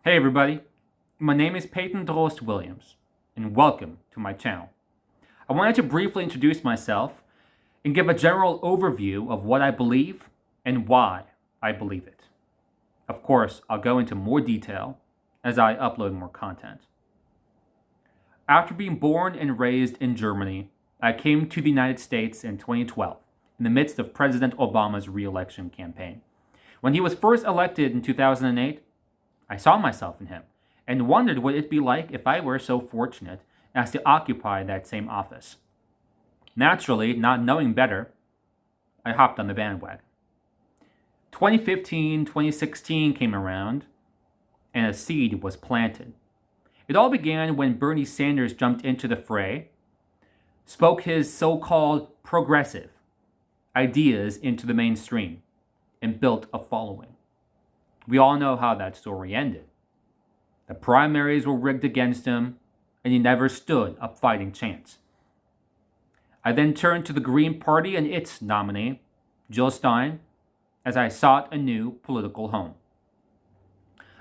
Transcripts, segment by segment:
Hey everybody, my name is Peyton Drost Williams, and welcome to my channel. I wanted to briefly introduce myself and give a general overview of what I believe and why I believe it. Of course, I'll go into more detail as I upload more content. After being born and raised in Germany, I came to the United States in 2012 in the midst of President Obama's re-election campaign. When he was first elected in 2008, I saw myself in him and wondered what it'd be like if I were so fortunate as to occupy that same office. Naturally, not knowing better, I hopped on the bandwagon. 2015, 2016 came around, and a seed was planted. It all began when Bernie Sanders jumped into the fray, spoke his so-called progressive ideas into the mainstream, and built a following. We all know how that story ended. The primaries were rigged against him, and he never stood a fighting chance. I then turned to the Green Party and its nominee, Jill Stein, as I sought a new political home.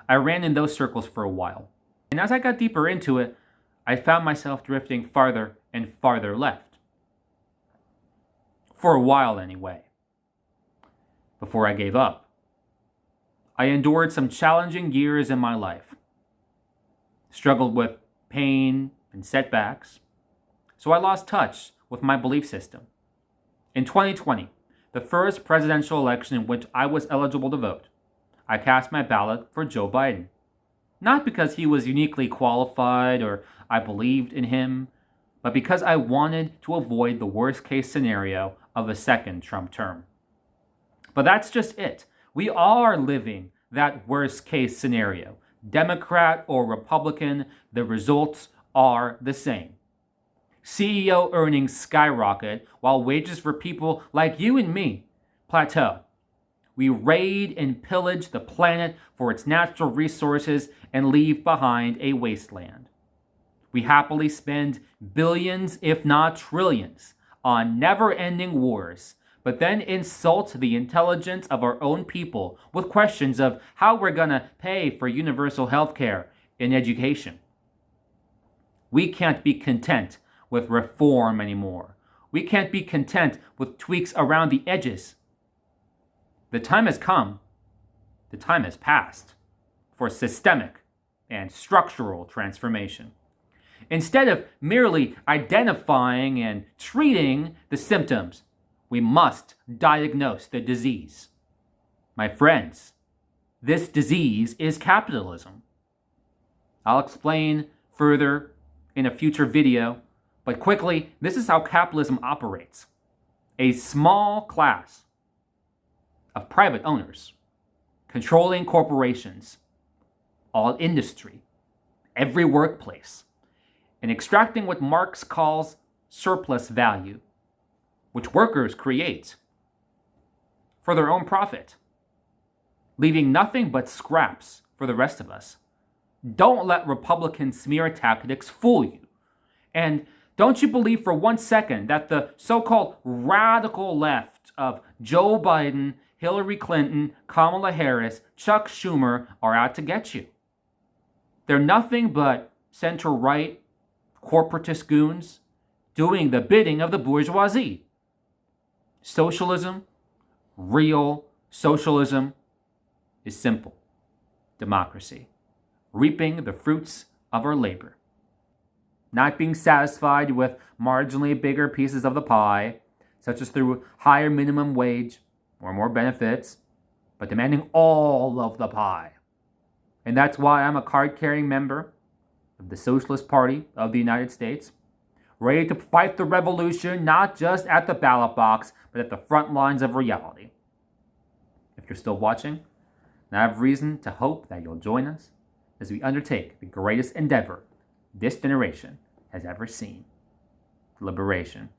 I ran in those circles for a while, and as I got deeper into it, I found myself drifting farther and farther left. For a while, anyway. Before I gave up. I endured some challenging years in my life, struggled with pain and setbacks, so I lost touch with my belief system. In 2020, the first presidential election in which I was eligible to vote, I cast my ballot for Joe Biden. Not because he was uniquely qualified or I believed in him, but because I wanted to avoid the worst-case scenario of a second Trump term. But that's just it. We are living that worst-case scenario. Democrat or Republican, the results are the same. CEO earnings skyrocket while wages for people like you and me plateau. We raid and pillage the planet for its natural resources and leave behind a wasteland. We happily spend billions, if not trillions, on never-ending wars, but then insult the intelligence of our own people with questions of how we're going to pay for universal health care and education. We can't be content with reform anymore. We can't be content with tweaks around the edges. The time has come, the time has passed for systemic and structural transformation. Instead of merely identifying and treating the symptoms, we must diagnose the disease. My friends, this disease is capitalism. I'll explain further in a future video, but quickly, this is how capitalism operates. A small class of private owners controlling corporations, all industry, every workplace, and extracting what Marx calls surplus value, which workers create for their own profit, leaving nothing but scraps for the rest of us. Don't let Republican smear tactics fool you. And don't you believe for 1 second that the so-called radical left of Joe Biden, Hillary Clinton, Kamala Harris, Chuck Schumer are out to get you. They're nothing but center-right corporatist goons doing the bidding of the bourgeoisie. Socialism, real socialism, is simple. Democracy. Reaping the fruits of our labor. Not being satisfied with marginally bigger pieces of the pie, such as through higher minimum wage or more benefits, but demanding all of the pie. And that's why I'm a card-carrying member of the Socialist Party of the United States, ready to fight the revolution not just at the ballot box, but at the front lines of reality. If you're still watching, I have reason to hope that you'll join us as we undertake the greatest endeavor this generation has ever seen: liberation.